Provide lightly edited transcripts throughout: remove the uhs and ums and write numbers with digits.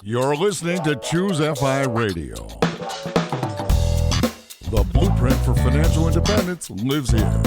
You're listening to Choose FI Radio. The blueprint for financial independence lives here.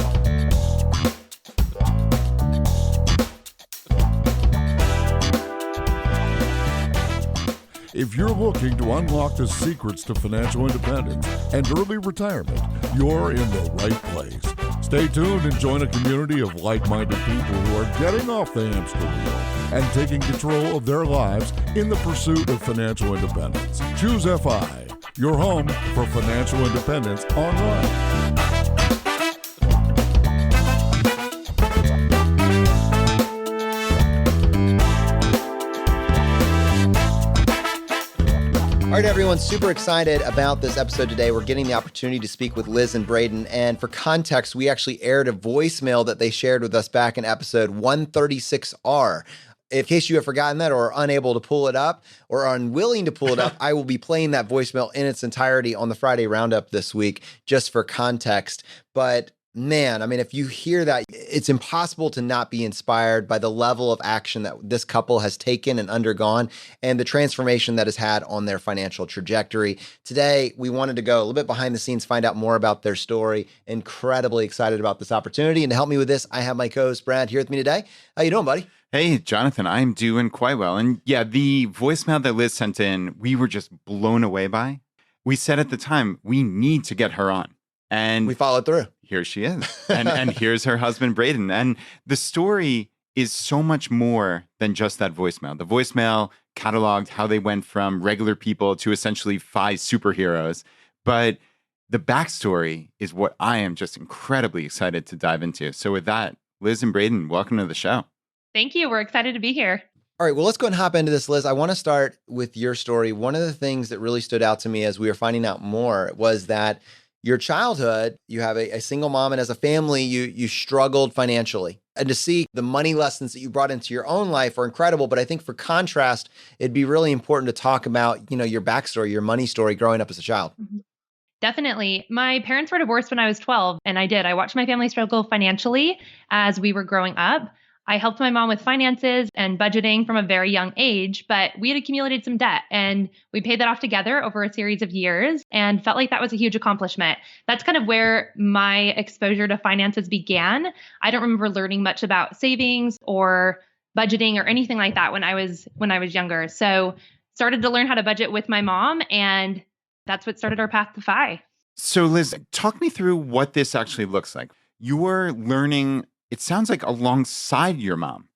If you're looking to unlock the secrets to financial independence and early retirement, you're in the right place. Stay tuned and join a community of like-minded people who are getting off the hamster wheel and taking control of their lives in the pursuit of financial independence. Choose FI, your home for financial independence online. All right, everyone, super excited about this episode today. We're getting the opportunity to speak with Liz and Braden. And for context, we actually aired a voicemail that they shared with us back in episode 136R. In case you have forgotten that or are unable to pull it up or are unwilling to pull it up, I will be playing that voicemail in its entirety on the Friday Roundup this week, just for context. But man, I mean, if you hear that, it's impossible to not be inspired by the level of action that this couple has taken and undergone and the transformation that has had on their financial trajectory. Today, we wanted to go a little bit behind the scenes, find out more about their story. Incredibly excited about this opportunity. And to help me with this, I have my co-host Brad here with me today. How you doing, buddy? Hey, Jonathan, I'm doing quite well. And yeah, the voicemail that Liz sent in, we were just blown away by. We said at the time, we need to get her on. And we followed through. Here she is. And here's her husband, Braden. And the story is so much more than just that voicemail. The voicemail cataloged how they went from regular people to essentially 5 superheroes. But the backstory is what I am just incredibly excited to dive into. So with that, Liz and Braden, welcome to the show. Thank you. We're excited to be here. All right, well, let's go and hop into this, Liz. I want to start with your story. One of the things that really stood out to me as we were finding out more was that your childhood, you have a single mom, and as a family, you struggled financially. And to see the money lessons that you brought into your own life are incredible. But I think for contrast, it'd be really important to talk about, your backstory, your money story growing up as a child. Mm-hmm. Definitely. My parents were divorced when I was 12, and I watched my family struggle financially as we were growing up. I helped my mom with finances and budgeting from a very young age, but we had accumulated some debt and we paid that off together over a series of years and felt like that was a huge accomplishment. That's kind of where my exposure to finances began. I don't remember learning much about savings or budgeting or anything like that when I was younger. So started to learn how to budget with my mom, and that's what started our path to FI. So Liz, talk me through what this actually looks like. You're learning, it sounds like, alongside your mom.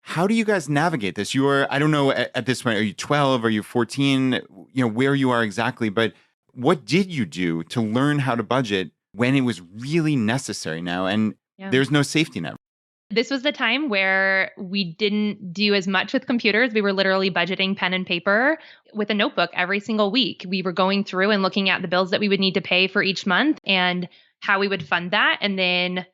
How do you guys navigate this? I don't know at this point, are you 12? Are you 14? Where you are exactly, but what did you do to learn how to budget when it was really necessary now? And there's no safety net. This was the time where we didn't do as much with computers. We were literally budgeting pen and paper with a notebook every single week. We were going through and looking at the bills that we would need to pay for each month and how we would fund that, and then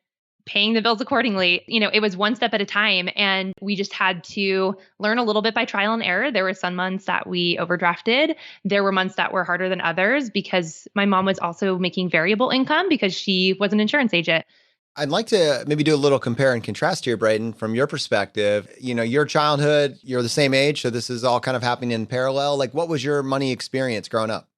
paying the bills accordingly. It was one step at a time, and we just had to learn a little bit by trial and error. There were some months that we overdrafted. There were months that were harder than others because my mom was also making variable income because she was an insurance agent. I'd like to maybe do a little compare and contrast here, Braden, from your perspective. Your childhood, you're the same age, so this is all kind of happening in parallel. Like, what was your money experience growing up?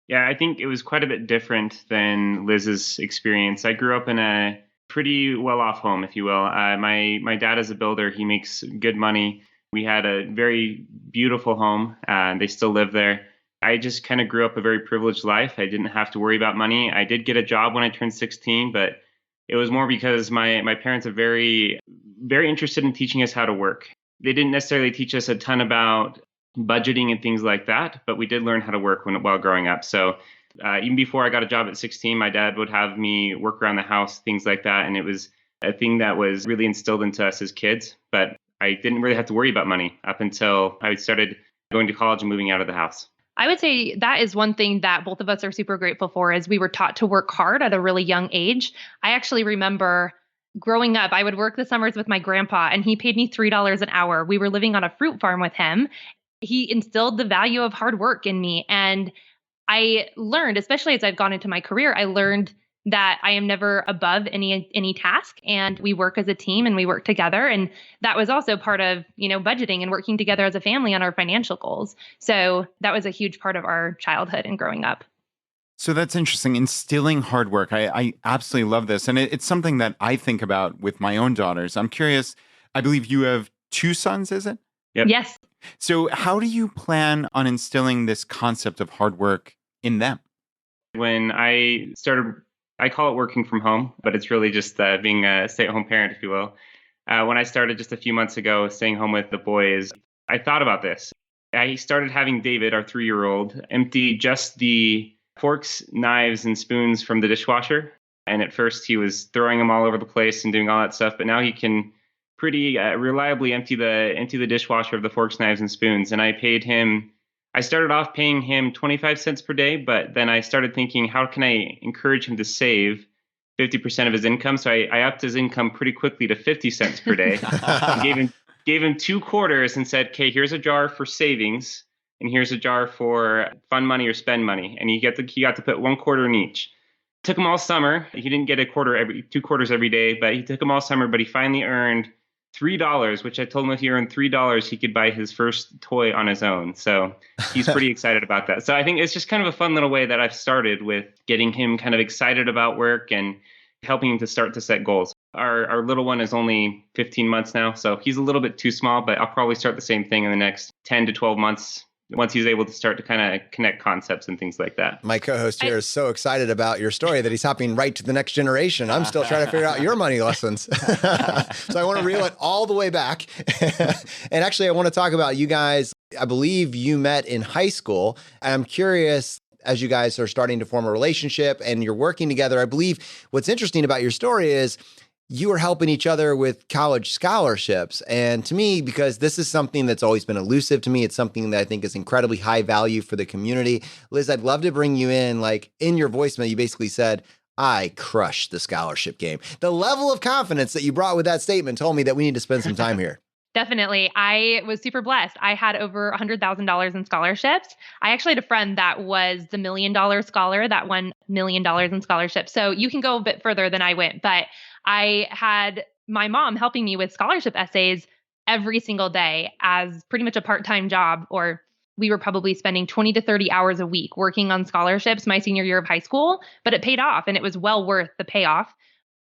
Yeah, I think it was quite a bit different than Liz's experience. I grew up in a pretty well-off home, if you will. My dad is a builder. He makes good money. We had a very beautiful home, and they still live there. I just kind of grew up a very privileged life. I didn't have to worry about money. I did get a job when I turned 16, but it was more because my parents are very, very interested in teaching us how to work. They didn't necessarily teach us a ton about budgeting and things like that, but we did learn how to work while growing up. So even before I got a job at 16, my dad would have me work around the house, things like that. And it was a thing that was really instilled into us as kids. But I didn't really have to worry about money up until I started going to college and moving out of the house. I would say that is one thing that both of us are super grateful for, is we were taught to work hard at a really young age. I actually remember growing up, I would work the summers with my grandpa, and he paid me $3 an hour. We were living on a fruit farm with him. He instilled the value of hard work in me. And I learned, especially as I've gone into my career, I learned that I am never above any task, and we work as a team and we work together. And that was also part of, budgeting and working together as a family on our financial goals. So that was a huge part of our childhood and growing up. So that's interesting. Instilling hard work. I absolutely love this. And it's something that I think about with my own daughters. I'm curious. I believe you have 2 sons, is it? Yep. Yes. So how do you plan on instilling this concept of hard work in them? When I started, I call it working from home, but it's really just being a stay-at-home parent, if you will. When I started just a few months ago, staying home with the boys, I thought about this. I started having David, our 3-year-old, empty just the forks, knives, and spoons from the dishwasher. And at first he was throwing them all over the place and doing all that stuff, but now he can pretty reliably empty the dishwasher of the forks, knives, and spoons. And I started off paying him 25 cents per day, but then I started thinking, how can I encourage him to save 50% of his income? So I upped his income pretty quickly to 50 cents per day. gave him 2 quarters and said, okay, here's a jar for savings and here's a jar for fun money or spend money. And he got to put 1 quarter in each. Took him all summer. He didn't get 2 quarters every day, but he took him all summer, but he finally earned $3, which I told him if he earned $3, he could buy his first toy on his own. So he's pretty excited about that. So I think it's just kind of a fun little way that I've started with getting him kind of excited about work and helping him to start to set goals. Our little one is only 15 months now, so he's a little bit too small, but I'll probably start the same thing in the next 10 to 12 months once he's able to start to kind of connect concepts and things like that. My co-host here is so excited about your story that he's hopping right to the next generation. I'm still trying to figure out your money lessons. So I want to reel it all the way back. And actually, I want to talk about you guys. I believe you met in high school. I'm curious, as you guys are starting to form a relationship and you're working together, I believe what's interesting about your story is you are helping each other with college scholarships. And to me, because this is something that's always been elusive to me, it's something that I think is incredibly high value for the community. Liz, I'd love to bring you in. Like in your voicemail, you basically said, I crushed the scholarship game. The level of confidence that you brought with that statement told me that we need to spend some time here. Definitely. I was super blessed. I had over $100,000 in scholarships. I actually had a friend that was the $1 million scholar that won $1 million in scholarships. So you can go a bit further than I went, but I had my mom helping me with scholarship essays every single day as pretty much a part-time job, or we were probably spending 20 to 30 hours a week working on scholarships my senior year of high school, but it paid off and it was well worth the payoff.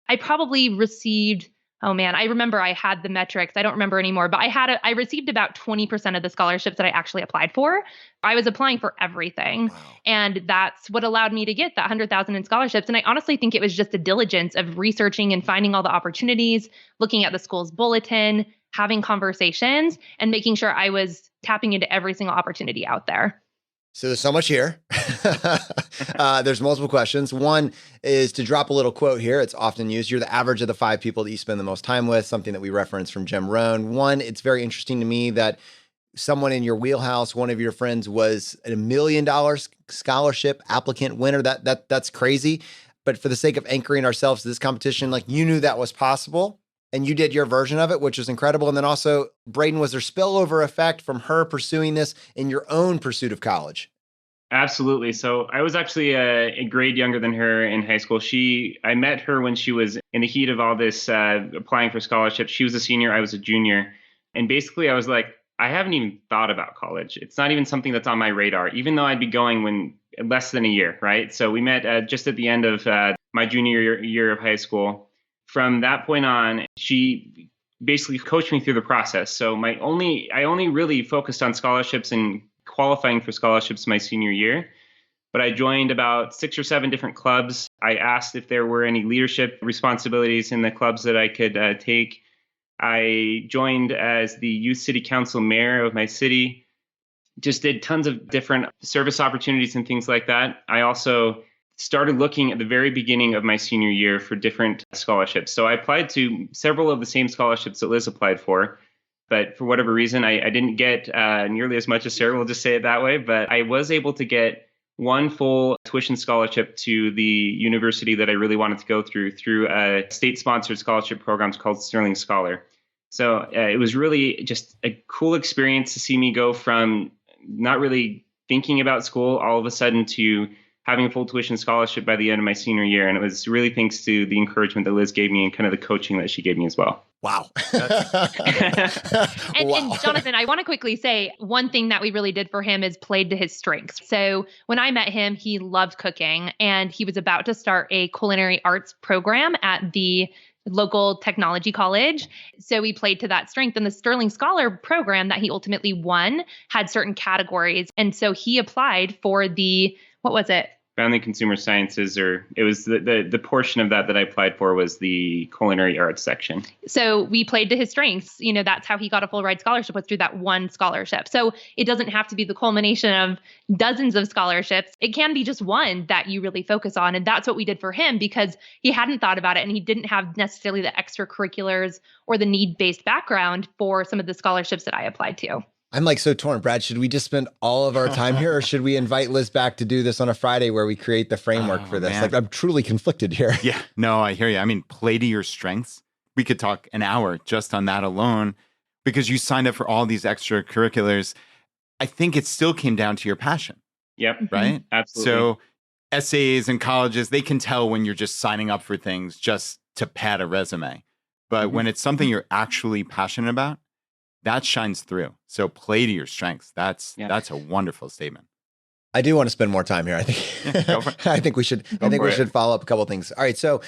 I probably received, I remember I had the metrics. I don't remember anymore, but I received about 20% of the scholarships that I actually applied for. I was applying for everything. Wow. And that's what allowed me to get that 100,000 in scholarships. And I honestly think it was just the diligence of researching and finding all the opportunities, looking at the school's bulletin, having conversations, and making sure I was tapping into every single opportunity out there. So there's so much here. There's multiple questions. One is to drop a little quote here. It's often used. You're the average of the 5 people that you spend the most time with, something that we reference from Jim Rohn. One, it's very interesting to me that someone in your wheelhouse, one of your friends was a $1 million scholarship applicant winner. That's crazy. But for the sake of anchoring ourselves to this competition, like you knew that was possible and you did your version of it, which was incredible. And then also, Braden, was there spillover effect from her pursuing this in your own pursuit of college? Absolutely. So I was actually a grade younger than her in high school. I met her when she was in the heat of all this applying for scholarships. She was a senior, I was a junior. And basically I was like, I haven't even thought about college. It's not even something that's on my radar, even though I'd be going when less than a year, right? So we met just at the end of my junior year of high school. From that point on, she basically coached me through the process. So I only really focused on scholarships and qualifying for scholarships my senior year, but I joined about 6 or 7 different clubs. I asked if there were any leadership responsibilities in the clubs that I could take. I joined as the youth city council mayor of my city, just did tons of different service opportunities and things like that. I also started looking at the very beginning of my senior year for different scholarships. So I applied to several of the same scholarships that Liz applied for. But for whatever reason, I didn't get nearly as much as Sarah, we'll just say it that way. But I was able to get one full tuition scholarship to the university that I really wanted to go through a state-sponsored scholarship program called Sterling Scholar. So it was really just a cool experience to see me go from not really thinking about school all of a sudden to having a full tuition scholarship by the end of my senior year. And it was really thanks to the encouragement that Liz gave me and kind of the coaching that she gave me as well. Wow. And Jonathan, I want to quickly say one thing that we really did for him is played to his strengths. So when I met him, he loved cooking and he was about to start a culinary arts program at the local technology college. So we played to that strength. And the Sterling Scholar program that he ultimately won had certain categories. And so he applied for the, what was it? Family Consumer Sciences, or it was the portion of that I applied for was the culinary arts section. So we played to his strengths. That's how he got a full ride scholarship, was through that one scholarship. So it doesn't have to be the culmination of dozens of scholarships. It can be just one that you really focus on. And that's what we did for him because he hadn't thought about it and he didn't have necessarily the extracurriculars or the need-based background for some of the scholarships that I applied to. I'm like so torn. Brad, should we just spend all of our time here or should we invite Liz back to do this on a Friday where we create the framework for this? Man. Like, I'm truly conflicted here. Yeah, no, I hear you. I mean, play to your strengths. We could talk an hour just on that alone because you signed up for all these extracurriculars. I think it still came down to your passion. Yep. Right? Absolutely. So essays and colleges, they can tell when you're just signing up for things just to pad a resume. But when it's something you're actually passionate about, that shines through. So play to your strengths. That's a wonderful statement. I do want to spend more time here. I think Yeah, go for it. I think we should follow up a couple of things. All right. So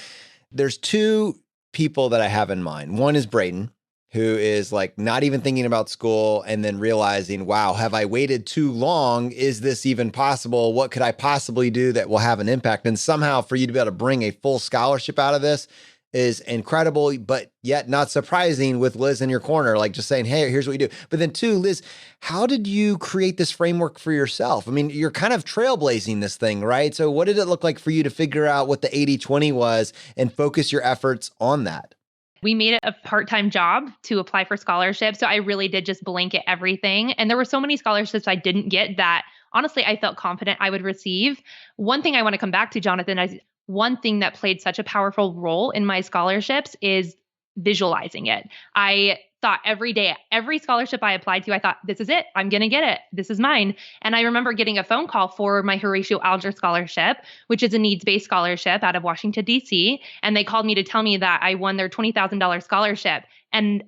there's two people that I have in mind. One is Braden, who is like not even thinking about school and then realizing, wow, have I waited too long? Is this even possible? What could I possibly do that will have an impact? And somehow for you to be able to bring a full scholarship out of this is incredible, but yet not surprising with Liz in your corner, like just saying, hey, here's what we do. But then two, Liz, how did you create this framework for yourself? I mean, you're kind of trailblazing this thing, right? So what did it look like for you to figure out what the 80-20 was and focus your efforts on that? We made it a part-time job to apply for scholarships. So I really did just blanket everything. And there were so many scholarships I didn't get that honestly, I felt confident I would receive. One thing I want to come back to, Jonathan, is one thing that played such a powerful role in my scholarships is visualizing it. I thought every day, every scholarship I applied to, I thought, this is it. I'm going to get it. This is mine. And I remember getting a phone call for my Horatio Alger Scholarship, which is a needs-based scholarship out of Washington, D.C. And they called me to tell me that I won their $20,000 scholarship. And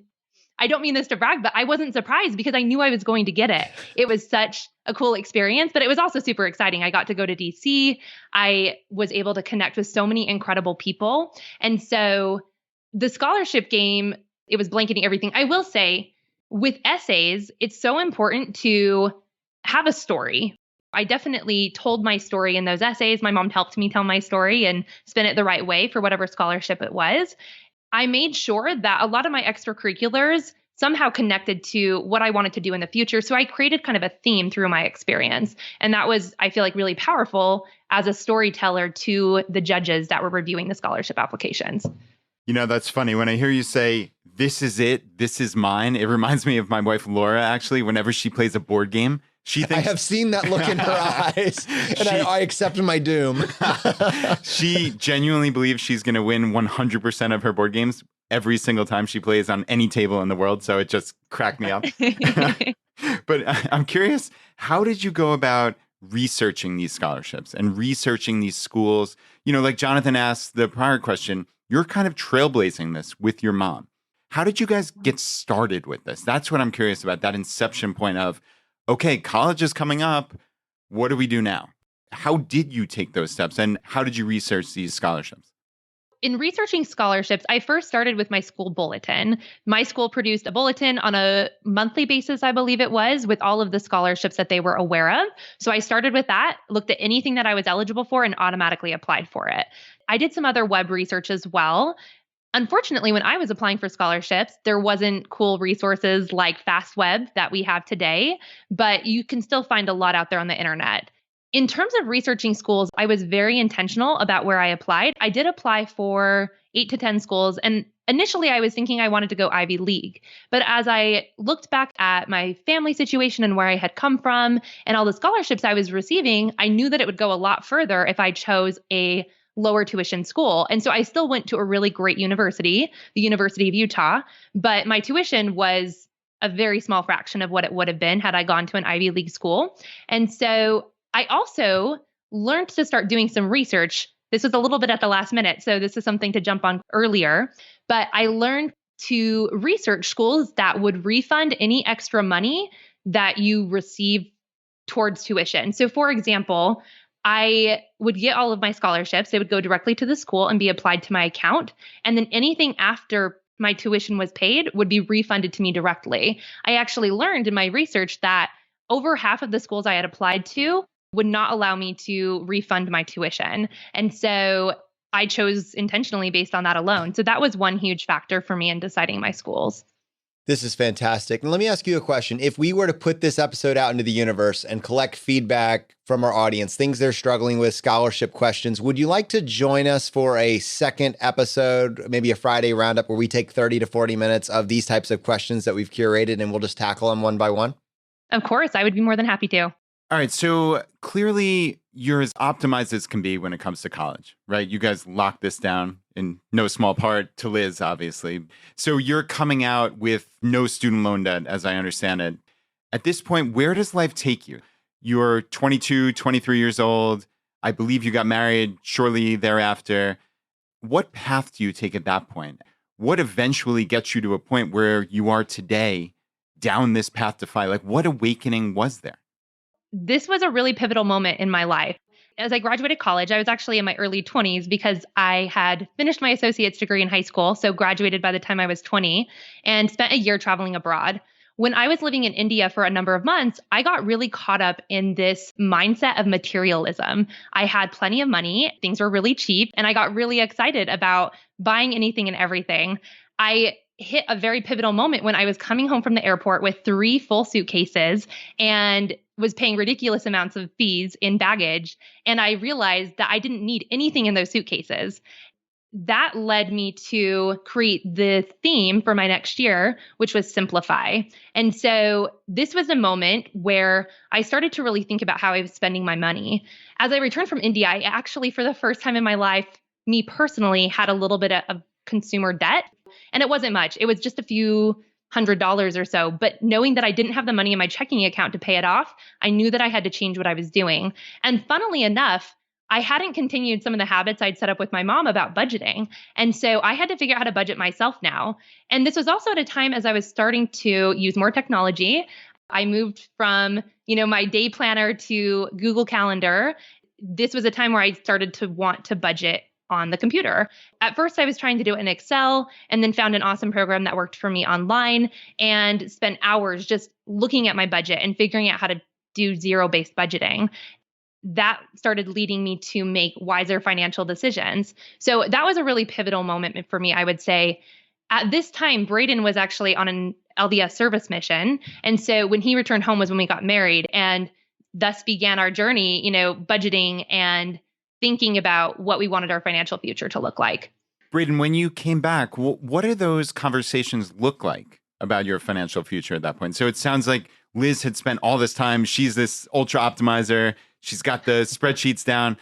I don't mean this to brag, but I wasn't surprised because I knew I was going to get it. It was such a cool experience, but it was also super exciting. I got to go to DC. I was able to connect with so many incredible people. And so the scholarship game, it was blanketing everything. I will say with essays, it's so important to have a story. I definitely told my story in those essays. My mom helped me tell my story and spin it the right way for whatever scholarship it was. I made sure that a lot of my extracurriculars somehow connected to what I wanted to do in the future. So I created kind of a theme through my experience. And that was, I feel like, really powerful as a storyteller to the judges that were reviewing the scholarship applications. You know, that's funny. When I hear you say, this is it, this is mine, it reminds me of my wife, Laura, actually, whenever she plays a board game. She thinks, I have seen that look in her eyes, and I accept my doom. She genuinely believes she's going to win 100% of her board games every single time she plays on any table in the world. So it just cracked me up. But I'm curious, how did you go about researching these scholarships and researching these schools? You know, like Jonathan asked the prior question, you're kind of trailblazing this with your mom. How did you guys get started with this? That's what I'm curious about, that inception point of, okay, college is coming up. What do we do now? How did you take those steps and how did you research these scholarships? In researching scholarships, I first started with my school bulletin. My school produced a bulletin on a monthly basis, I believe it was, with all of the scholarships that they were aware of. So I started with that, looked at anything that I was eligible for and automatically applied for it. I did some other web research as well. Unfortunately, when I was applying for scholarships, there wasn't cool resources like FastWeb that we have today, but you can still find a lot out there on the internet. In terms of researching schools, I was very intentional about where I applied. I did apply for 8 to 10 schools, and initially I was thinking I wanted to go Ivy League. But as I looked back at my family situation and where I had come from and all the scholarships I was receiving, I knew that it would go a lot further if I chose a lower tuition school. And so I still went to a really great university, the University of Utah, but my tuition was a very small fraction of what it would have been had I gone to an Ivy League school. And so I also learned to start doing some research. This was a little bit at the last minute, so this is something to jump on earlier. But I learned to research schools that would refund any extra money that you receive towards tuition. So, for example, I would get all of my scholarships. They would go directly to the school and be applied to my account. And then anything after my tuition was paid would be refunded to me directly. I actually learned in my research that over half of the schools I had applied to would not allow me to refund my tuition. And so I chose intentionally based on that alone. So that was one huge factor for me in deciding my schools. This is fantastic. And let me ask you a question. If we were to put this episode out into the universe and collect feedback from our audience, things they're struggling with, scholarship questions, would you like to join us for a second episode, maybe a Friday roundup where we take 30 to 40 minutes of these types of questions that we've curated and we'll just tackle them one by one? Of course, I would be more than happy to. All right. So clearly you're as optimized as can be when it comes to college, right? You guys locked this down in no small part to Liz, obviously. So you're coming out with no student loan debt, as I understand it. At this point, where does life take you? You're 22, 23 years old. I believe you got married shortly thereafter. What path do you take at that point? What eventually gets you to a point where you are today down this path to FI? Like, what awakening was there? This was a really pivotal moment in my life. As I graduated college, I was actually in my early 20s because I had finished my associate's degree in high school, so graduated by the time I was 20, and spent a year traveling abroad. When I was living in India for a number of months, I got really caught up in this mindset of materialism. I had plenty of money, things were really cheap, and I got really excited about buying anything and everything. I hit a very pivotal moment when I was coming home from the airport with 3 full suitcases and was paying ridiculous amounts of fees in baggage. And I realized that I didn't need anything in those suitcases. That led me to create the theme for my next year, which was simplify. And so this was a moment where I started to really think about how I was spending my money. As I returned from India, I actually, for the first time in my life, me personally, had a little bit of consumer debt. And it wasn't much. It was just a few $100 or so. But knowing that I didn't have the money in my checking account to pay it off, I knew that I had to change what I was doing. And funnily enough, I hadn't continued some of the habits I'd set up with my mom about budgeting. And so I had to figure out how to budget myself now. And this was also at a time as I was starting to use more technology. I moved from, my day planner to Google Calendar. This was a time where I started to want to budget on the computer. At first, I was trying to do it in Excel and then found an awesome program that worked for me online and spent hours just looking at my budget and figuring out how to do zero-based budgeting. That started leading me to make wiser financial decisions. So that was a really pivotal moment for me, I would say. At this time, Braden was actually on an LDS service mission. And so when he returned home was when we got married, and thus began our journey, budgeting and thinking about what we wanted our financial future to look like. Braden, when you came back, what do those conversations look like about your financial future at that point? So it sounds like Liz had spent all this time. She's this ultra optimizer. She's got the spreadsheets down.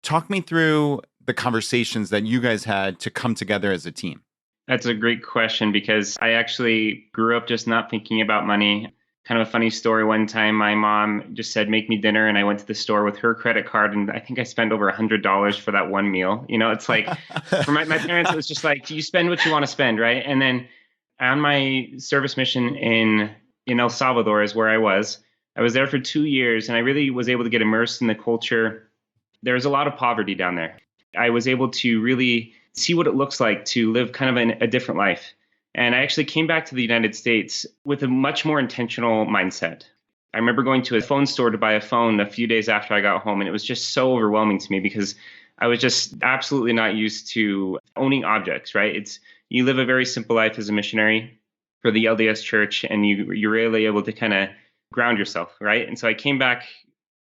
Talk me through the conversations that you guys had to come together as a team. That's a great question because I actually grew up just not thinking about money. Kind of a funny story. One time my mom just said, make me dinner. And I went to the store with her credit card. And I think I spent over $100 for that one meal. It's like for my parents, it was just like, you spend what you want to spend. Right. And then on my service mission in El Salvador is where I was there for 2 years and I really was able to get immersed in the culture. There was a lot of poverty down there. I was able to really see what it looks like to live kind of a different life. And I actually came back to the United States with a much more intentional mindset. I remember going to a phone store to buy a phone a few days after I got home, and it was just so overwhelming to me because I was just absolutely not used to owning objects, right? You live a very simple life as a missionary for the LDS church, and you're really able to kind of ground yourself, right? And so I came back,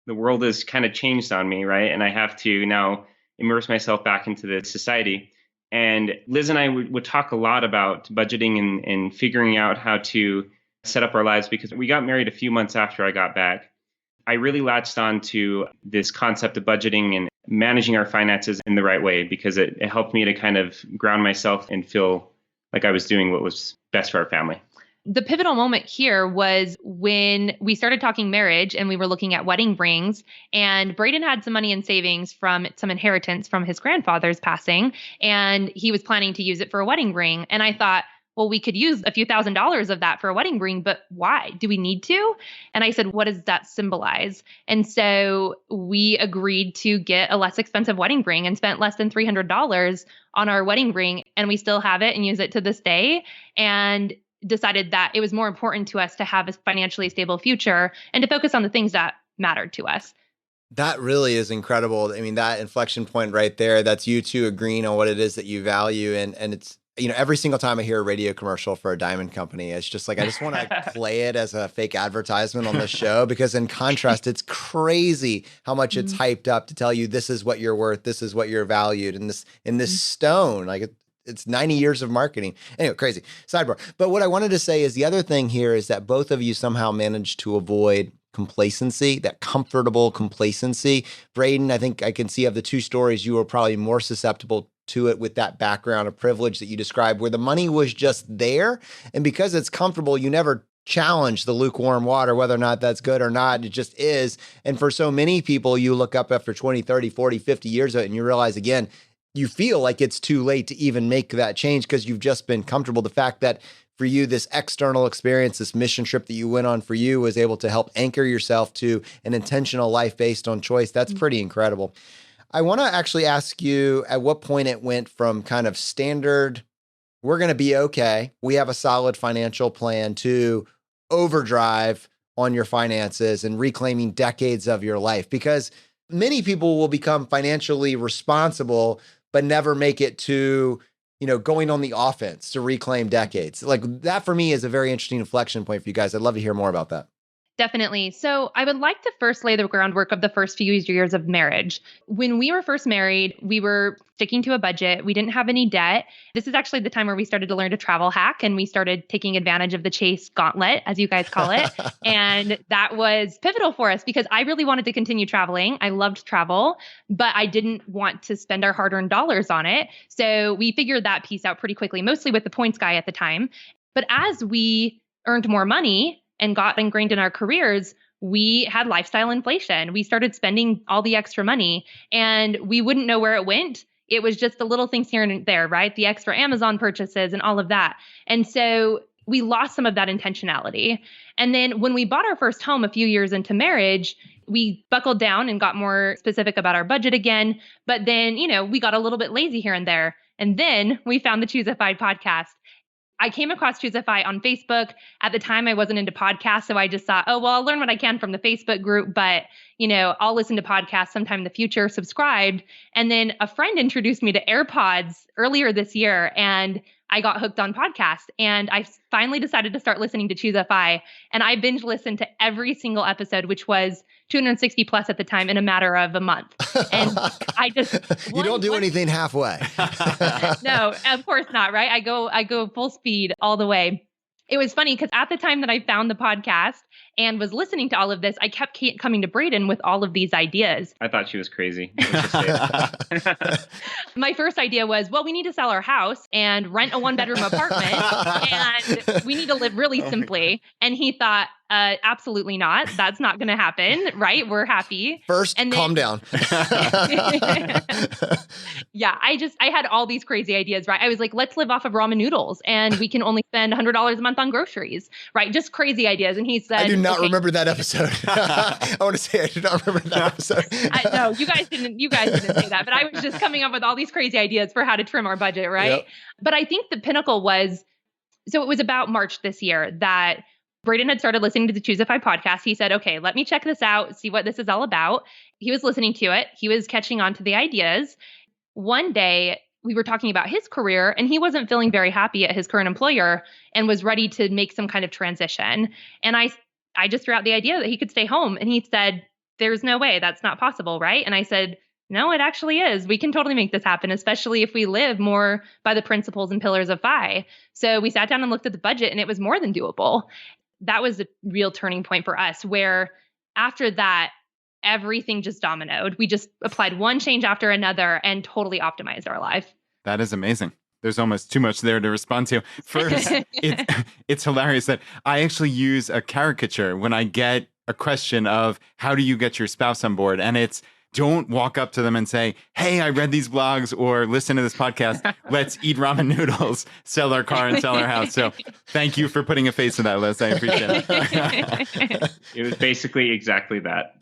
the world has kind of changed on me, right? And I have to now immerse myself back into the society. And Liz and I would talk a lot about budgeting and figuring out how to set up our lives because we got married a few months after I got back. I really latched on to this concept of budgeting and managing our finances in the right way because it helped me to kind of ground myself and feel like I was doing what was best for our family. The pivotal moment here was when we started talking marriage and we were looking at wedding rings, and Braden had some money in savings from some inheritance from his grandfather's passing, and he was planning to use it for a wedding ring. And I thought, well, we could use a few $1,000s of that for a wedding ring, but why? Do we need to? And I said, what does that symbolize? And so we agreed to get a less expensive wedding ring and spent less than $300 on our wedding ring. And we still have it and use it to this day. And decided that it was more important to us to have a financially stable future and to focus on the things that mattered to us. That really is incredible. I mean, that inflection point right there, that's you two agreeing on what it is that you value. And it's, every single time I hear a radio commercial for a diamond company, it's just like, I just want to play it as a fake advertisement on the show, because in contrast, it's crazy how much it's hyped up to tell you this is what you're worth. This is what you're valued in this stone. Like it's 90 years of marketing. Anyway, crazy sidebar. But what I wanted to say is the other thing here is that both of you somehow managed to avoid complacency, that comfortable complacency. Braden, I think I can see of the two stories, you were probably more susceptible to it with that background of privilege that you described, where the money was just there. And because it's comfortable, you never challenge the lukewarm water, whether or not that's good or not. It just is. And for so many people, you look up after 20, 30, 40, 50 years of it, and you realize, again, you feel like it's too late to even make that change because you've just been comfortable. The fact that for you, this external experience, this mission trip that you went on for you was able to help anchor yourself to an intentional life based on choice. That's pretty incredible. I want to actually ask you at what point it went from kind of standard, we're going to be okay, we have a solid financial plan, to overdrive on your finances and reclaiming decades of your life. Because many people will become financially responsible but never make it to, going on the offense to reclaim decades. Like that for me is a very interesting inflection point for you guys. I'd love to hear more about that. Definitely. So I would like to first lay the groundwork of the first few years of marriage. When we were first married, we were sticking to a budget. We didn't have any debt. This is actually the time where we started to learn to travel hack, and we started taking advantage of the Chase gauntlet, as you guys call it. And that was pivotal for us because I really wanted to continue traveling. I loved travel, but I didn't want to spend our hard-earned dollars on it. So we figured that piece out pretty quickly, mostly with the points guy at the time. But as we earned more money and got ingrained in our careers, we had lifestyle inflation. We started spending all the extra money and we wouldn't know where it went. It was just the little things here and there, right? The extra Amazon purchases and all of that. And so we lost some of that intentionality. And then when we bought our first home a few years into marriage, we buckled down and got more specific about our budget again. But then, we got a little bit lazy here and there. And then we found the Choosify podcast. I came across Choosify on Facebook. At the time, I wasn't into podcasts, so I just thought, oh, well, I'll learn what I can from the Facebook group, but, I'll listen to podcasts sometime in the future, subscribed. And then a friend introduced me to AirPods earlier this year, and I got hooked on podcasts. And I finally decided to start listening to Choosify, and I binge listened to every single episode, which was 260 plus at the time, in a matter of a month. And I just you don't do anything halfway. No, of course not, right? I go full speed all the way. It was funny because at the time that I found the podcast and was listening to all of this, I kept coming to Braden with all of these ideas. I thought she was crazy. Let's just say it. My first idea was, well, we need to sell our house and rent a 1-bedroom apartment, and we need to live really simply. And he thought, absolutely not. That's not going to happen, right? We're happy. First, calm down. Yeah, I had all these crazy ideas, right? I was like, let's live off of ramen noodles and we can only spend $100 a month on groceries, right? Just crazy ideas. And he said, I do not remember that episode. I want to say I do not remember that episode. No, you guys didn't say that, but I was just coming up with all these crazy ideas for how to trim our budget, right? Yep. But I think the pinnacle was, so it was about March this year that Braden had started listening to the Choosify podcast. He said, okay, let me check this out, see what this is all about. He was listening to it. He was catching on to the ideas. One day we were talking about his career and he wasn't feeling very happy at his current employer and was ready to make some kind of transition. And I just threw out the idea that he could stay home. And he said, there's no way, that's not possible, right? And I said, no, it actually is. We can totally make this happen, especially if we live more by the principles and pillars of FI. So we sat down and looked at the budget and it was more than doable. That was a real turning point for us, where after that, everything just dominoed. We just applied one change after another and totally optimized our life. That is amazing. There's almost too much there to respond to. First, it's hilarious that I actually use a caricature when I get a question of how do you get your spouse on board? And it's don't walk up to them and say, hey, I read these blogs or listen to this podcast. Let's eat ramen noodles, sell our car and sell our house. So thank you for putting a face to that, Liz. I appreciate it. It was basically exactly that.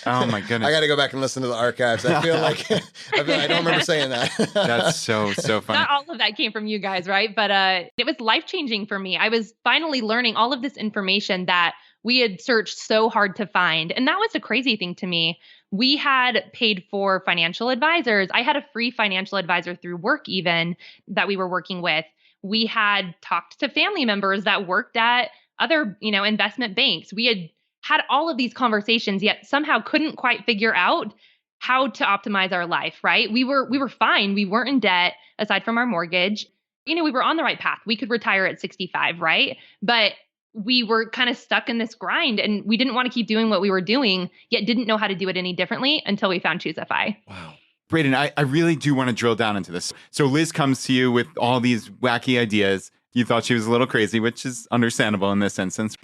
Oh my goodness. I got to go back and listen to the archives. I feel like I don't remember saying that. That's so funny. Not all of that came from you guys, right? But it was life-changing for me. I was finally learning all of this information that we had searched so hard to find. And that was the crazy thing to me. We had paid for financial advisors. I had a free financial advisor through work even that we were working with. We had talked to family members that worked at other, investment banks. We had all of these conversations, yet somehow couldn't quite figure out how to optimize our life, right? We were fine. We weren't in debt aside from our mortgage. We were on the right path. We could retire at 65, right? But we were kind of stuck in this grind and we didn't want to keep doing what we were doing, yet didn't know how to do it any differently until we found Choosify. Wow. Braden, I really do want to drill down into this. So Liz comes to you with all these wacky ideas. You thought she was a little crazy, which is understandable in this instance.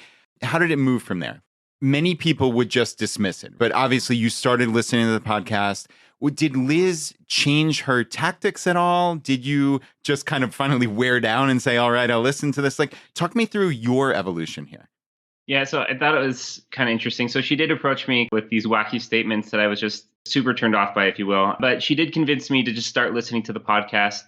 How did it move from there? Many people would just dismiss it, but obviously you started listening to the podcast. Did Liz change her tactics at all? Did you just kind of finally wear down and say, all right, I'll listen to this? Like, talk me through your evolution here. Yeah, so I thought it was kind of interesting. So she did approach me with these wacky statements that I was just super turned off by, if you will. But she did convince me to just start listening to the podcast.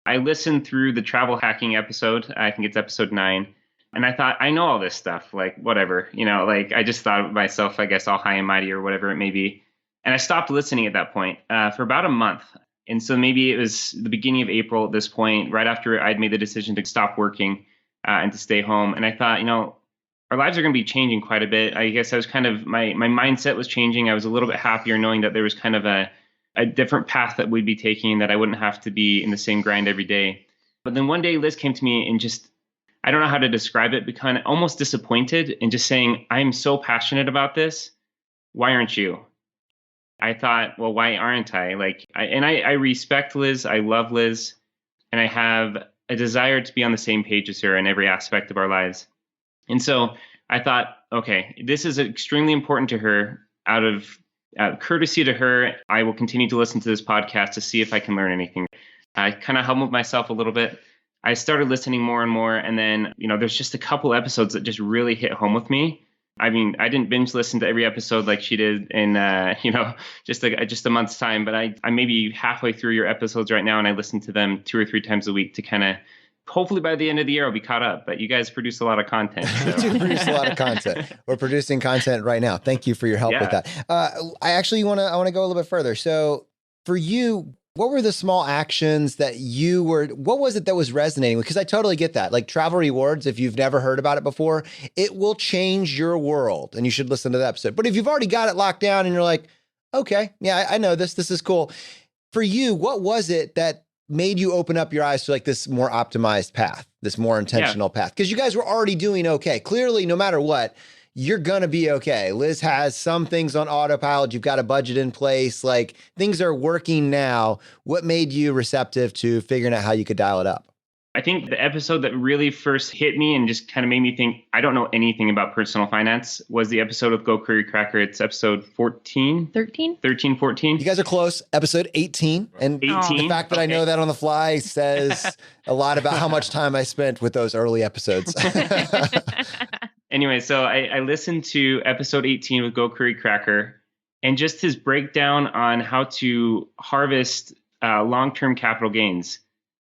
I listened through the travel hacking episode. I think it's episode 9. And I thought, I know all this stuff, like whatever, I just thought of myself, I guess, all high and mighty or whatever it may be. And I stopped listening at that point for about a month. And so maybe it was the beginning of April at this point, right after I'd made the decision to stop working and to stay home. And I thought, our lives are going to be changing quite a bit. I guess I was kind of, my mindset was changing. I was a little bit happier knowing that there was kind of a different path that we'd be taking, that I wouldn't have to be in the same grind every day. But then one day Liz came to me and just, I don't know how to describe it, but kind of almost disappointed and just saying, I'm so passionate about this. Why aren't you? I thought, well, why aren't I? I respect Liz. I love Liz. And I have a desire to be on the same page as her in every aspect of our lives. And so I thought, okay, this is extremely important to her. Out of courtesy to her, I will continue to listen to this podcast to see if I can learn anything. I kind of humbled myself a little bit. I started listening more and more. And then, there's just a couple episodes that just really hit home with me. I mean, I didn't binge listen to every episode like she did in, just a month's time. But I'm maybe halfway through your episodes right now, and I listen to them 2 or 3 times a week to kind of, hopefully by the end of the year, I'll be caught up. But you guys produce a lot of content. So. We do produce a lot of content. We're producing content right now. Thank you for your help with that. I want to go a little bit further. So for you, what were the small actions that what was it that was resonating with? Because I totally get that. Like travel rewards, if you've never heard about it before, it will change your world and you should listen to the episode. But if you've already got it locked down and you're like, okay, yeah, I know this is cool. For you, what was it that made you open up your eyes to like this more optimized path, this more intentional path? Because you guys were already doing okay. Clearly, no matter what, you're going to be okay. Liz has some things on autopilot. You've got a budget in place. Like things are working now. What made you receptive to figuring out how you could dial it up? I think the episode that really first hit me and just kind of made me think, I don't know anything about personal finance, was the episode with Go Curry Cracker. It's episode 14? 13? 13, 14. You guys are close. Episode 18. And 18? The fact that I know that on the fly says a lot about how much time I spent with those early episodes. Anyway, so I listened to episode 18 with Go Curry Cracker, and just his breakdown on how to harvest long-term capital gains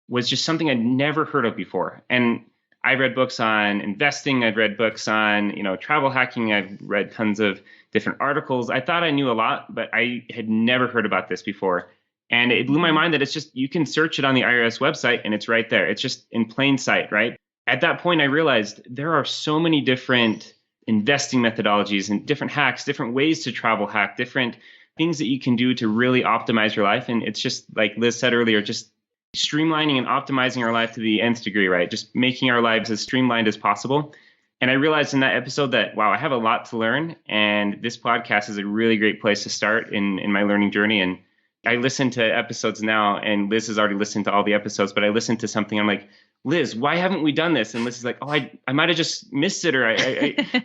was just something I'd never heard of before. And I've read books on investing. I've read books on, travel hacking. I've read tons of different articles. I thought I knew a lot, but I had never heard about this before. And it blew my mind that it's just, you can search it on the IRS website and it's right there. It's just in plain sight, right? At that point, I realized there are so many different investing methodologies and different hacks, different ways to travel hack, different things that you can do to really optimize your life. And it's just like Liz said earlier, just streamlining and optimizing our life to the nth degree, right? Just making our lives as streamlined as possible. And I realized in that episode that, wow, I have a lot to learn. And this podcast is a really great place to start in my learning journey. And I listen to episodes now, and Liz has already listened to all the episodes, but I listen to something, I'm like, Liz, why haven't we done this? And Liz is like, oh, I might have just missed it, or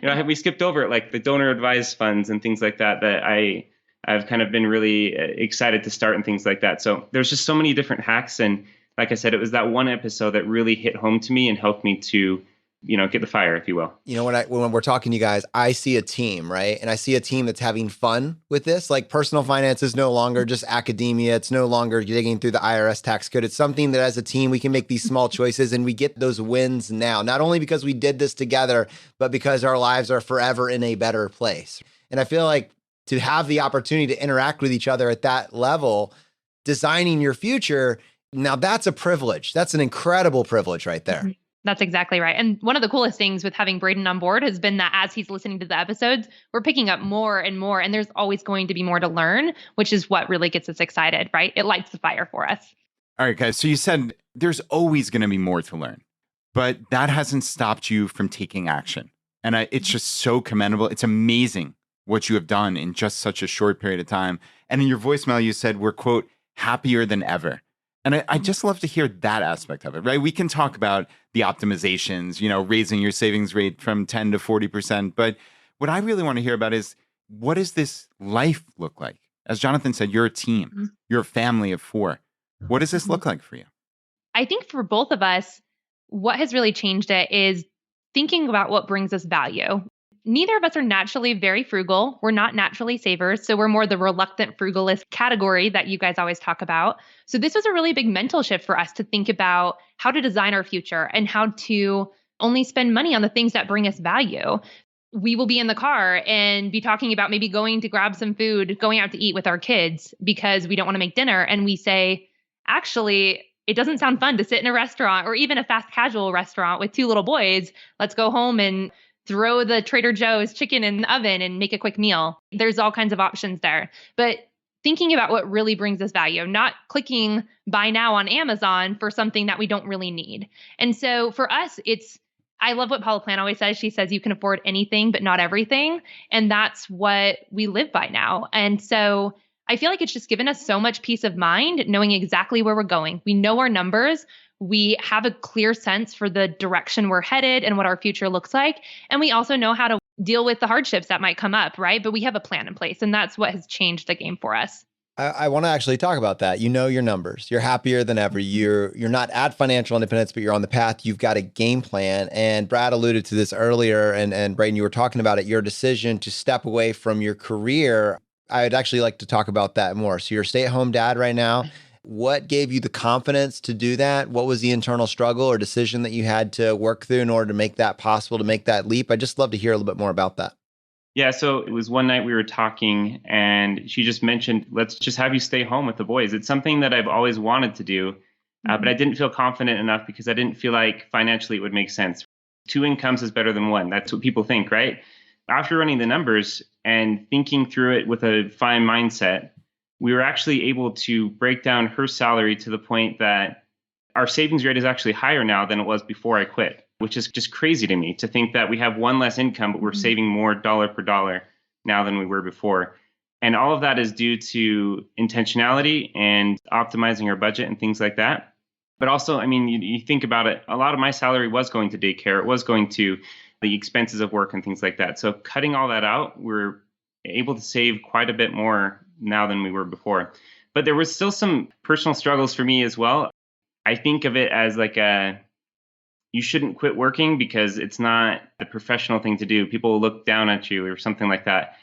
have we skipped over it, like the donor advised funds and things like that, that I've kind of been really excited to start and things like that. So there's just so many different hacks. And like I said, it was that one episode that really hit home to me and helped me to, get the fire, if you will. When we're talking to you guys, I see a team, right? And I see a team that's having fun with this. Like, personal finance is no longer just academia. It's no longer digging through the IRS tax code. It's something that as a team, we can make these small choices and we get those wins now, not only because we did this together, but because our lives are forever in a better place. And I feel like to have the opportunity to interact with each other at that level, designing your future, now that's a privilege. That's an incredible privilege right there. Mm-hmm. That's exactly right. And one of the coolest things with having Braden on board has been that as he's listening to the episodes, we're picking up more and more, and there's always going to be more to learn, which is what really gets us excited, right? It lights the fire for us. All right, guys. So you said there's always going to be more to learn, but that hasn't stopped you from taking action. And it's just so commendable. It's amazing what you have done in just such a short period of time. And in your voicemail, you said we're, quote, happier than ever. And I just love to hear that aspect of it, right? We can talk about the optimizations, raising your savings rate from 10 to 40%. But what I really want to hear about is, what does this life look like? As Jonathan said, you're a team, Mm-hmm. you're a family of 4. What does this look like for you? I think for both of us, what has really changed it is thinking about what brings us value. Neither of us are naturally very frugal. We're not naturally savers. So we're more the reluctant frugalist category that you guys always talk about. So this was a really big mental shift for us to think about how to design our future and how to only spend money on the things that bring us value. We will be in the car and be talking about maybe going to grab some food, going out to eat with our kids because we don't want to make dinner. And we say, actually, it doesn't sound fun to sit in a restaurant or even a fast casual restaurant with 2 little boys. Let's go home and throw the Trader Joe's chicken in the oven and make a quick meal. There's all kinds of options there. But thinking about what really brings us value, not clicking buy now on Amazon for something that we don't really need. And so for us, I love what Paula Plan always says. She says you can afford anything, but not everything. And that's what we live by now. And so I feel like it's just given us so much peace of mind, knowing exactly where we're going. We know our numbers. We have a clear sense for the direction we're headed and what our future looks like. And we also know how to deal with the hardships that might come up, right? But we have a plan in place. And that's what has changed the game for us. I want to actually talk about that. You know your numbers. You're happier than ever. You're not at financial independence, but you're on the path. You've got a game plan. And Brad alluded to this earlier, and Braden, you were talking about it, your decision to step away from your career. I'd actually like to talk about that more. So you're a stay-at-home dad right now. What gave you the confidence to do that? What was the internal struggle or decision that you had to work through in order to make that possible, to make that leap? I'd just love to hear a little bit more about that. Yeah, so it was one night we were talking and she just mentioned, let's just have you stay home with the boys. It's something that I've always wanted to do, but I didn't feel confident enough because I didn't feel like financially it would make sense. 2 incomes is better than 1. That's what people think, right? After running the numbers and thinking through it with a fine mindset, we were actually able to break down her salary to the point that our savings rate is actually higher now than it was before I quit, which is just crazy to me to think that we have 1 less income, but we're saving more dollar per dollar now than we were before. And all of that is due to intentionality and optimizing our budget and things like that. But also, I mean, you think about it, a lot of my salary was going to daycare. It was going to the expenses of work and things like that. So cutting all that out, we're able to save quite a bit more now than we were before. But there was still some personal struggles for me as well. I think of it as like you shouldn't quit working because it's not the professional thing to do. People will look down at you or something like that.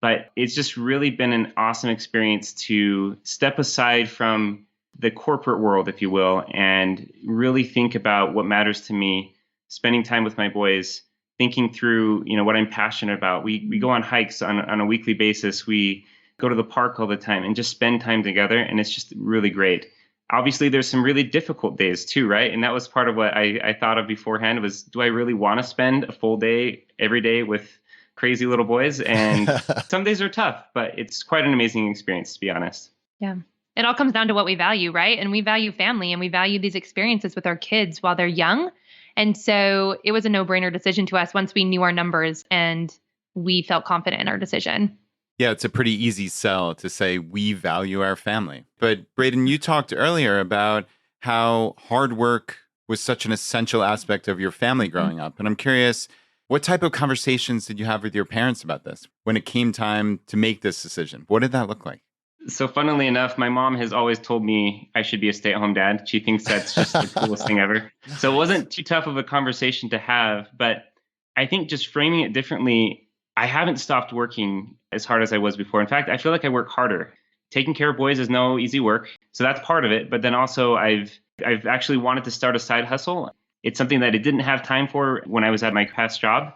But it's just really been an awesome experience to step aside from the corporate world, if you will, and really think about what matters to me, spending time with my boys, thinking through, what I'm passionate about. We go on hikes on a weekly basis. We go to the park all the time and just spend time together. And it's just really great. Obviously, there's some really difficult days too, right? And that was part of what I thought of beforehand was, do I really want to spend a full day every day with crazy little boys? And some days are tough, but it's quite an amazing experience, to be honest. Yeah. It all comes down to what we value, right? And we value family and we value these experiences with our kids while they're young. And so it was a no-brainer decision to us once we knew our numbers and we felt confident in our decision. Yeah, it's a pretty easy sell to say we value our family. But Braden, you talked earlier about how hard work was such an essential aspect of your family growing up. And I'm curious, what type of conversations did you have with your parents about this when it came time to make this decision? What did that look like? So funnily enough, my mom has always told me I should be a stay-at-home dad. She thinks that's just the coolest thing ever. So it wasn't too tough of a conversation to have, but I think just framing it differently, I haven't stopped working as hard as I was before. In fact, I feel like I work harder. Taking care of boys is no easy work. So that's part of it. But then also I've actually wanted to start a side hustle. It's something that I didn't have time for when I was at my past job.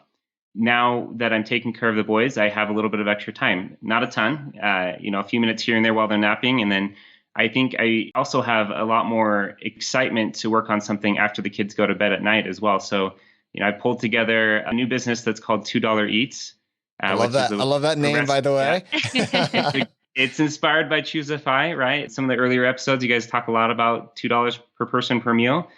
Now that I'm taking care of the boys, I have a little bit of extra time. Not a ton, a few minutes here and there while they're napping. And then I think I also have a lot more excitement to work on something after the kids go to bed at night as well. So, I pulled together a new business that's called $2 Eats. I love that. I love that name, by the way. Yeah. It's inspired by Choosify, right? Some of the earlier episodes, you guys talk a lot about $2 per person per meal.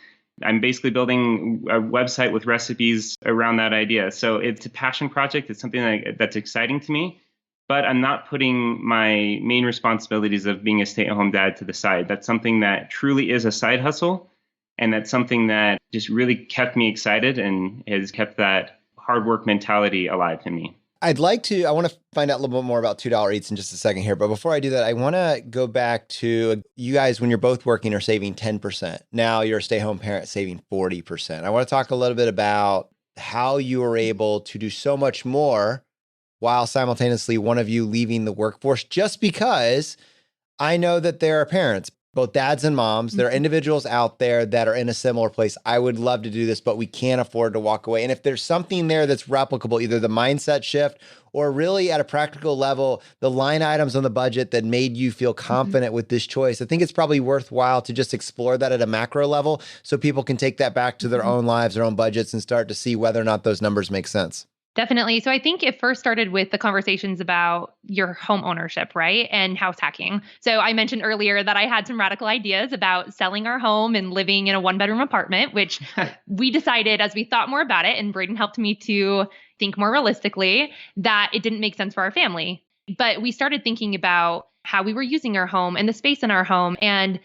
I'm basically building a website with recipes around that idea. So it's a passion project. It's something that's exciting to me, but I'm not putting my main responsibilities of being a stay-at-home dad to the side. That's something that truly is a side hustle. And that's something that just really kept me excited and has kept that hard work mentality alive in me. I want to find out a little bit more about $2 Eats in just a second here. But before I do that, I want to go back to you guys, when you're both working, are saving 10%. Now you're a stay-home parent saving 40%. I want to talk a little bit about how you were able to do so much more while simultaneously one of you leaving the workforce, just because I know that there are parents, both dads and moms. There are individuals out there that are in a similar place. I would love to do this, but we can't afford to walk away. And if there's something there that's replicable, either the mindset shift or really at a practical level, the line items on the budget that made you feel confident with this choice, I think it's probably worthwhile to just explore that at a macro level so people can take that back to their own lives, their own budgets, and start to see whether or not those numbers make sense. Definitely. So I think it first started with the conversations about your home ownership, right? And house hacking. So I mentioned earlier that I had some radical ideas about selling our home and living in a 1-bedroom apartment, which we decided as we thought more about it, and Braden helped me to think more realistically, that it didn't make sense for our family. But we started thinking about how we were using our home and the space in our home. And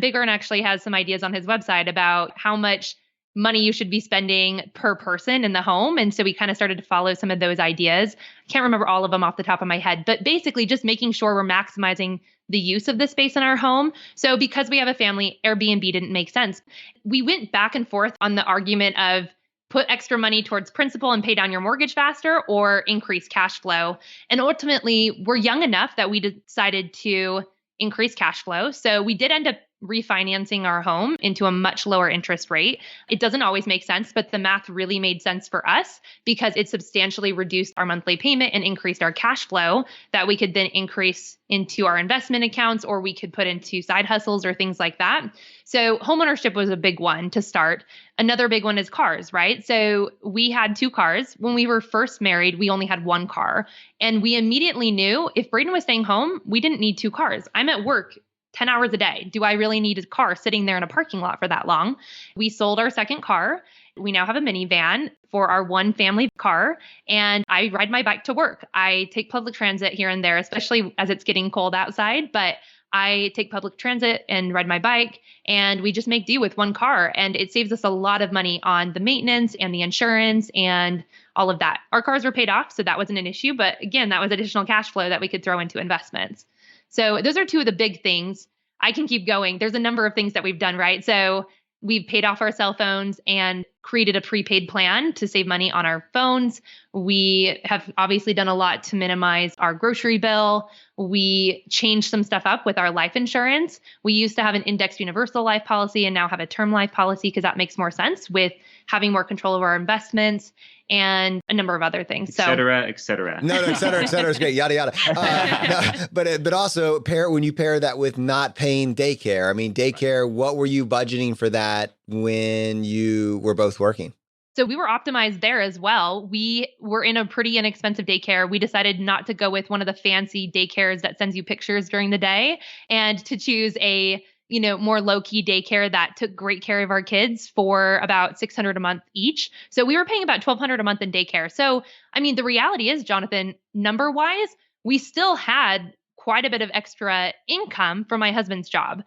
Big Ern actually has some ideas on his website about how much money you should be spending per person in the home. And so we kind of started to follow some of those ideas. I can't remember all of them off the top of my head, but basically just making sure we're maximizing the use of the space in our home. So because we have a family, Airbnb didn't make sense. We went back and forth on the argument of put extra money towards principal and pay down your mortgage faster or increase cash flow. And ultimately, we're young enough that we decided to increase cash flow. So we did end up refinancing our home into a much lower interest rate. It doesn't always make sense, but the math really made sense for us because it substantially reduced our monthly payment and increased our cash flow that we could then increase into our investment accounts, or we could put into side hustles or things like that. So homeownership was a big one to start. Another big one is cars, right? So we had 2 cars. When we were first married, we only had 1 car. And we immediately knew if Braden was staying home, we didn't need 2 cars. I'm at work 10 hours a day. Do I really need a car sitting there in a parking lot for that long? We sold our second car. We now have a minivan for our 1 family car, and I ride my bike to work. I take public transit here and there, especially as it's getting cold outside, but I take public transit and ride my bike, and we just make do with 1 car. And it saves us a lot of money on the maintenance and the insurance and all of that. Our cars were paid off, so that wasn't an issue. But again, that was additional cash flow that we could throw into investments. So those are 2 of the big things. I can keep going. There's a number of things that we've done, right? So we've paid off our cell phones and created a prepaid plan to save money on our phones. We have obviously done a lot to minimize our grocery bill. We changed some stuff up with our life insurance. We used to have an indexed universal life policy and now have a term life policy because that makes more sense with having more control over our investments and a number of other things. Et cetera, et cetera. No, et cetera is great. Yada, yada. But also when you pair that with not paying daycare, I mean, daycare, what were you budgeting for that when you were both working? So we were optimized there as well. We were in a pretty inexpensive daycare. We decided not to go with one of the fancy daycares that sends you pictures during the day and to choose a more low-key daycare that took great care of our kids for about $600 a month each. So we were paying about $1,200 a month in daycare. So, I mean, the reality is, Jonathan, number-wise, we still had quite a bit of extra income from my husband's job.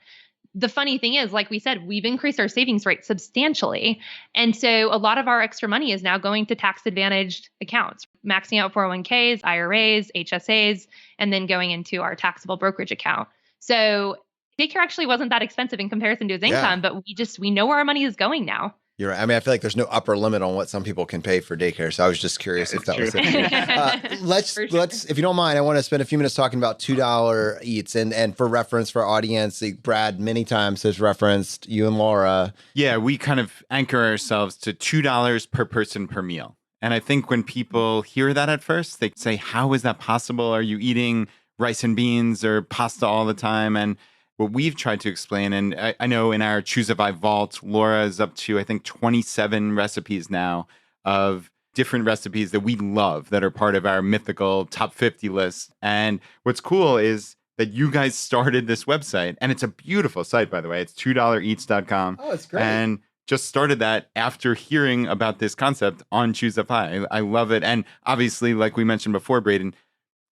The funny thing is, like we said, we've increased our savings rate substantially. And so a lot of our extra money is now going to tax advantaged accounts, maxing out 401ks, IRAs, HSAs, and then going into our taxable brokerage account. So daycare actually wasn't that expensive in comparison to his income, but we know where our money is going now. You're right. I mean, I feel like there's no upper limit on what some people can pay for daycare. So I was just curious if that was it. Let's, if you don't mind, I want to spend a few minutes talking about $2 eats. And for reference for our audience, Brad many times has referenced you and Laura. Yeah, we kind of anchor ourselves to $2 per person per meal. And I think when people hear that at first, they say, how is that possible? Are you eating rice and beans or pasta all the time? And what we've tried to explain, and I know in our Choosify vault, Laura is up to, I think, 27 recipes now of different recipes that we love that are part of our mythical top 50 list. And what's cool is that you guys started this website, and it's a beautiful site, by the way. It's $2eats.com. Oh, it's great. And just started that after hearing about this concept on Choosify. I love it. And obviously, like we mentioned before, Braden,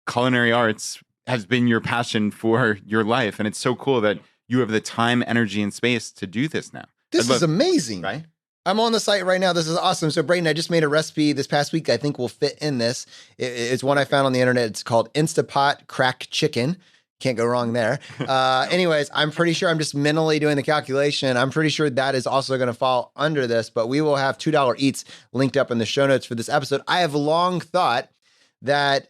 culinary arts has been your passion for your life. And it's so cool that you have the time, energy, and space to do this now. This is amazing. Right? I'm on the site right now. This is awesome. So, Braden, I just made a recipe this past week I think will fit in this. It's one I found on the internet. It's called Instapot Crack Chicken. Can't go wrong there. Anyways, I'm pretty sure I'm just mentally doing the calculation. I'm pretty sure that is also going to fall under this, but we will have $2 eats linked up in the show notes for this episode. I have long thought that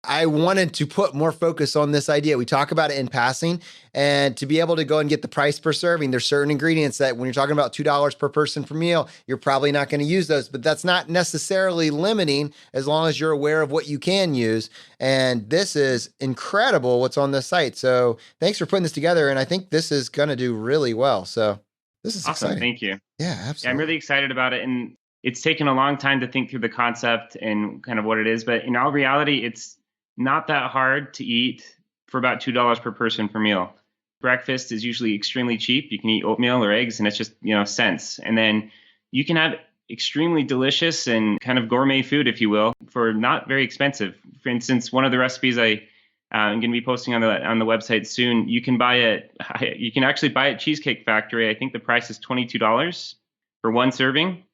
I wanted to put more focus on this idea. We talk about it in passing, and to be able to go and get the price per serving, there's certain ingredients that when you're talking about $2 per person per meal, you're probably not going to use those, but that's not necessarily limiting as long as you're aware of what you can use. And this is incredible what's on this site. So thanks for putting this together. And I think this is going to do really well. So this is awesome. Exciting. Thank you. Yeah, absolutely. Yeah, I'm really excited about it. And it's taken a long time to think through the concept and kind of what it is. But in all reality, it's not that hard to eat for about $2 per person per meal. Breakfast is usually extremely cheap. You can eat oatmeal or eggs, and it's just, cents. And then you can have extremely delicious and kind of gourmet food, if you will, for not very expensive. For instance, one of the recipes I'm going to be posting on the website soon, you can actually buy at Cheesecake Factory. I think the price is $22 for one serving.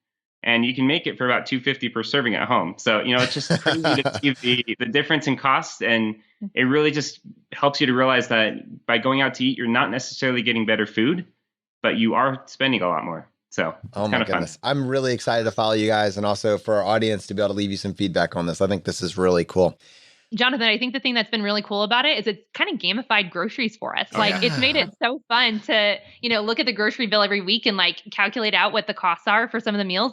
And you can make it for about $2.50 per serving at home. So, it's just crazy to see the difference in cost. And it really just helps you to realize that by going out to eat, you're not necessarily getting better food, but you are spending a lot more. So it's oh my goodness. Fun. I'm really excited to follow you guys, and also for our audience to be able to leave you some feedback on this. I think this is really cool. Jonathan, I think the thing that's been really cool about it is it's kind of gamified groceries for us. It's made it so fun to, look at the grocery bill every week and calculate out what the costs are for some of the meals.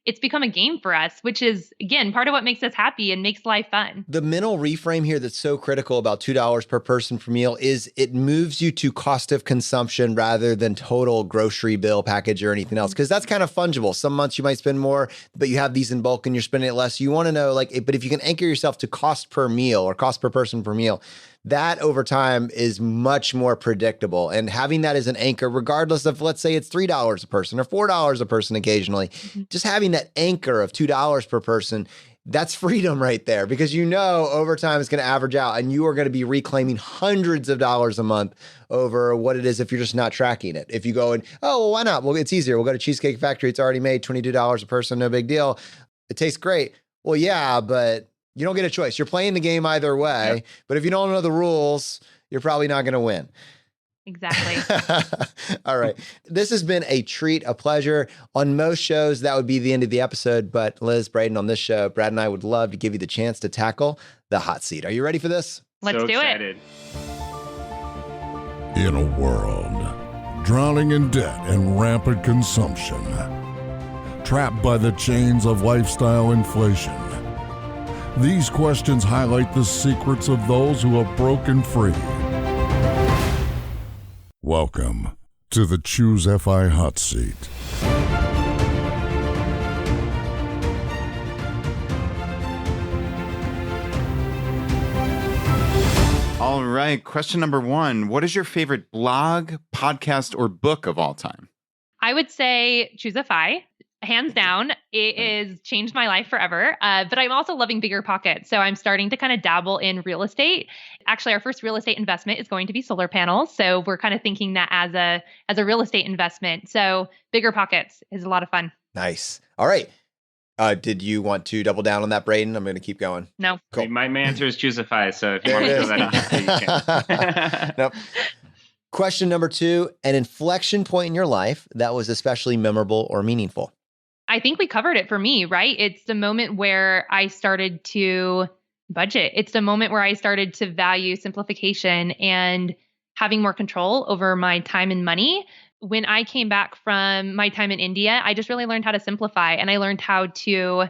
It's become a game for us, which is, again, part of what makes us happy and makes life fun. The mental reframe here that's so critical about $2 per person per meal is it moves you to cost of consumption rather than total grocery bill package or anything else, because that's kind of fungible. Some months you might spend more, but you have these in bulk and you're spending it less. You want to know, but if you can anchor yourself to cost per meal or cost per person per meal, that over time is much more predictable. And having that as an anchor, regardless of, let's say it's $3 a person or $4 a person occasionally, just having that anchor of $2 per person, that's freedom right there, because over time it's going to average out and you are going to be reclaiming hundreds of dollars a month over what it is if you're just not tracking it. If you go and, why not? Well, it's easier. We'll go to Cheesecake Factory. It's already made $22 a person. No big deal. It tastes great. Well, yeah, but you don't get a choice. You're playing the game either way, but if you don't know the rules, you're probably not going to win. Exactly. All right. This has been a treat, a pleasure. On most shows, that would be the end of the episode. But Liz, Braden, on this show, Brad and I would love to give you the chance to tackle the hot seat. Are you ready for this? Let's do excited. it. In a world drowning in debt and rampant consumption, trapped by the chains of lifestyle inflation, these questions highlight the secrets of those who have broken free. Welcome to the Choosify Hot Seat. All right. Question number 1. What is your favorite blog, podcast, or book of all time? I would say Choosify. Hands down, it has changed my life forever. But I'm also loving bigger pockets. So I'm starting to kind of dabble in real estate. Actually, our first real estate investment is going to be solar panels. So we're kind of thinking that as a real estate investment. So bigger pockets is a lot of fun. Nice. All right. Did you want to double down on that, Braden? I'm going to keep going. No. Cool. My answer is Choosify. So if you want to There throw that in, you can. Nope. Question number 2, an inflection point in your life that was especially memorable or meaningful. I think we covered it for me, right? It's the moment where I started to budget. It's the moment where I started to value simplification and having more control over my time and money. When I came back from my time in India, I just really learned how to simplify, and I learned how to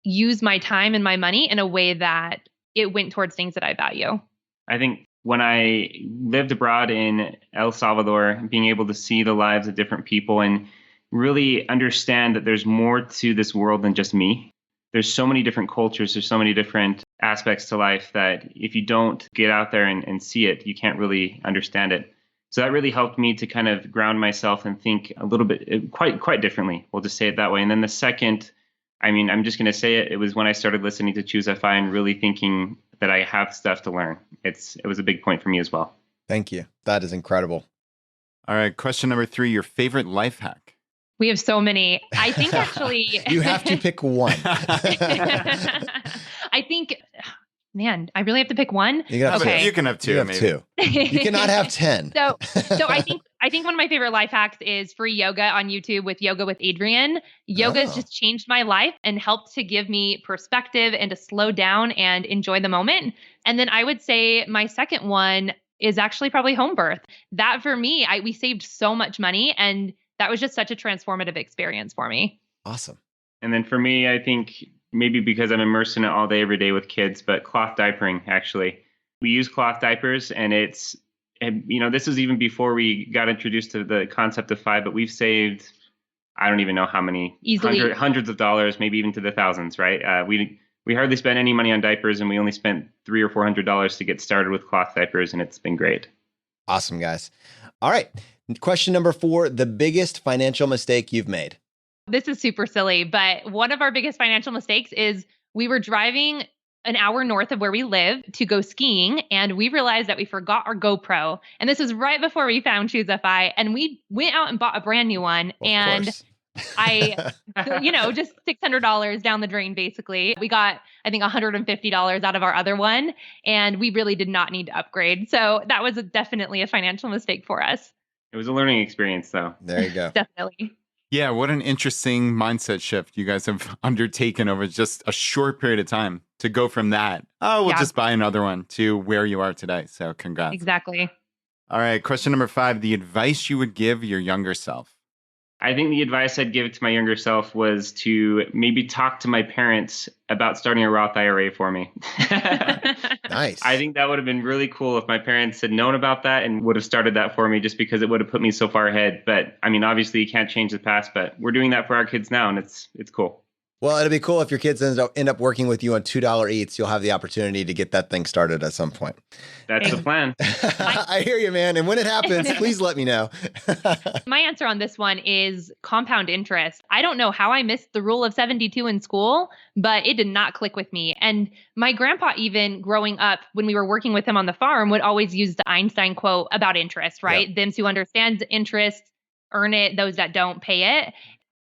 use my time and my money in a way that it went towards things that I value. I think when I lived abroad in El Salvador, being able to see the lives of different people and really understand that there's more to this world than just me. There's so many different cultures, there's so many different aspects to life that if you don't get out there and see it, you can't really understand it. So that really helped me to kind of ground myself and think a little bit, quite differently. We'll just say it that way. And then the second, I'm just going to say it. It was when I started listening to Choosify and really thinking that I have stuff to learn. It was a big point for me as well. Thank you. That is incredible. All right. Question number 3, your favorite life hack. We have so many. I think actually You have to pick one. I think, man, I really have to pick one. You can have Okay. You can have 2, You have maybe. 2. You cannot have 10. So I think one of my favorite life hacks is free yoga on YouTube with Yoga with Adriene. Yoga has just changed my life and helped to give me perspective and to slow down and enjoy the moment. And then I would say my second one is actually probably home birth. That for me, we saved so much money, and that was just such a transformative experience for me. Awesome. And then for me, I think maybe because I'm immersed in it all day, every day with kids, but cloth diapering, actually. We use cloth diapers, and this is even before we got introduced to the concept of 5, but we've saved, I don't even know how many, Easily. hundreds of dollars, maybe even to the thousands, right? We hardly spent any money on diapers, and we only spent $300 or $400 to get started with cloth diapers, and it's been great. Awesome, guys. All right. Question number 4, the biggest financial mistake you've made. This is super silly, but one of our biggest financial mistakes is we were driving an hour north of where we live to go skiing, and we realized that we forgot our GoPro. And this was right before we found Choosify, and we went out and bought a brand new one. Of and course. just $600 down the drain, basically. We got, I think, $150 out of our other one, and we really did not need to upgrade. So that was definitely a financial mistake for us. It was a learning experience, though. There you go. Definitely. Yeah, what an interesting mindset shift you guys have undertaken over just a short period of time to go from that, we'll just buy another one, to where you are today. So congrats. Exactly. All right, question number 5, the advice you would give your younger self. I think the advice I'd give to my younger self was to maybe talk to my parents about starting a Roth IRA for me. Nice. I think that would have been really cool if my parents had known about that and would have started that for me, just because it would have put me so far ahead. But obviously you can't change the past, but we're doing that for our kids now, and it's cool. Well, it'd be cool if your kids end up working with you on $2 eats. You'll have the opportunity to get that thing started at some point. That's the plan. I hear you, man. And when it happens, please let me know. My answer on this one is compound interest. I don't know how I missed the rule of 72 in school, but it did not click with me. And my grandpa, even growing up, when we were working with him on the farm, would always use the Einstein quote about interest, right? Yep. Them who understands interest, earn it. Those that don't, pay it.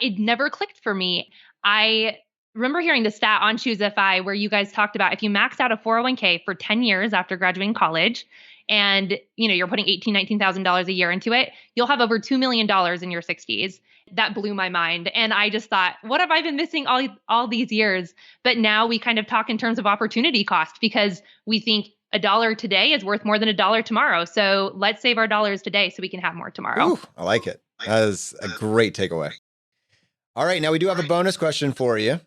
It never clicked for me. I remember hearing the stat on Choosify where you guys talked about if you max out a 401k for 10 years after graduating college, and you're putting $18,000, $19,000 a year into it, you'll have over $2 million in your 60s. That blew my mind. And I just thought, what have I been missing all these years? But now we kind of talk in terms of opportunity cost, because we think $1 today is worth more than $1 tomorrow. So let's save our dollars today so we can have more tomorrow. Ooh, I like it. That is a great takeaway. All right, now we do have a bonus question for you.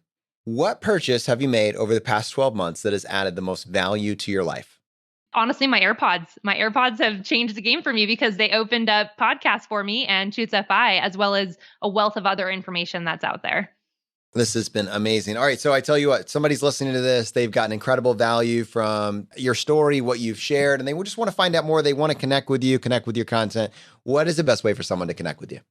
What purchase have you made over the past 12 months that has added the most value to your life? Honestly, my AirPods. My AirPods have changed the game for me because they opened up podcasts for me and Choosify, as well as a wealth of other information that's out there. This has been amazing. All right, so I tell you what, somebody's listening to this, they've gotten incredible value from your story, what you've shared, and they just want to find out more. They want to connect with you, connect with your content. What is the best way for someone to connect with you?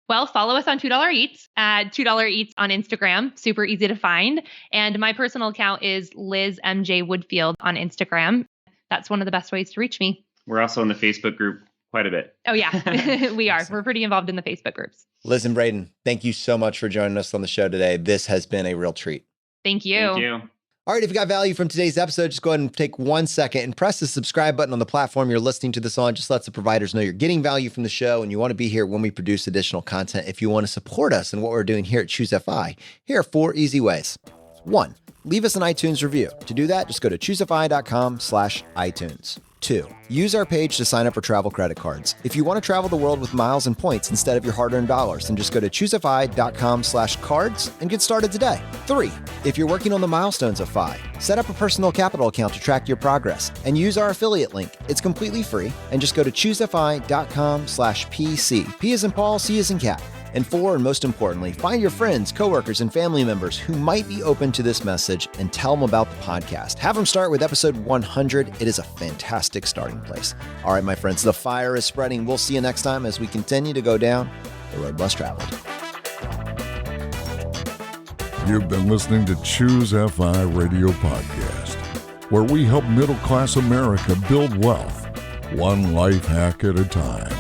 Well, follow us on $2 Eats at $2 Eats on Instagram. Super easy to find. And my personal account is Liz MJ Woodfield on Instagram. That's one of the best ways to reach me. We're also in the Facebook group quite a bit. Oh, yeah, we are. We're pretty involved in the Facebook groups. Liz and Braden, thank you so much for joining us on the show today. This has been a real treat. Thank you. Thank you. All right, if you got value from today's episode, just go ahead and take 1 second and press the subscribe button on the platform you're listening to this on. Just lets the providers know you're getting value from the show and you want to be here when we produce additional content. If you want to support us and what we're doing here at ChooseFI, here are 4 easy ways. 1, leave us an iTunes review. To do that, just go to choosefi.com/iTunes. 2, use our page to sign up for travel credit cards. If you want to travel the world with miles and points instead of your hard-earned dollars, then just go to choosefi.com/cards and get started today. 3, if you're working on the milestones of FI, set up a personal capital account to track your progress and use our affiliate link. It's completely free and just go to choosefi.com/PC. P as in Paul, C as in cat. And 4, and most importantly, find your friends, coworkers, and family members who might be open to this message and tell them about the podcast. Have them start with episode 100. It is a fantastic starting place. All right, my friends, the fire is spreading. We'll see you next time as we continue to go down the road less traveled. You've been listening to Choose FI Radio Podcast, where we help middle-class America build wealth, one life hack at a time.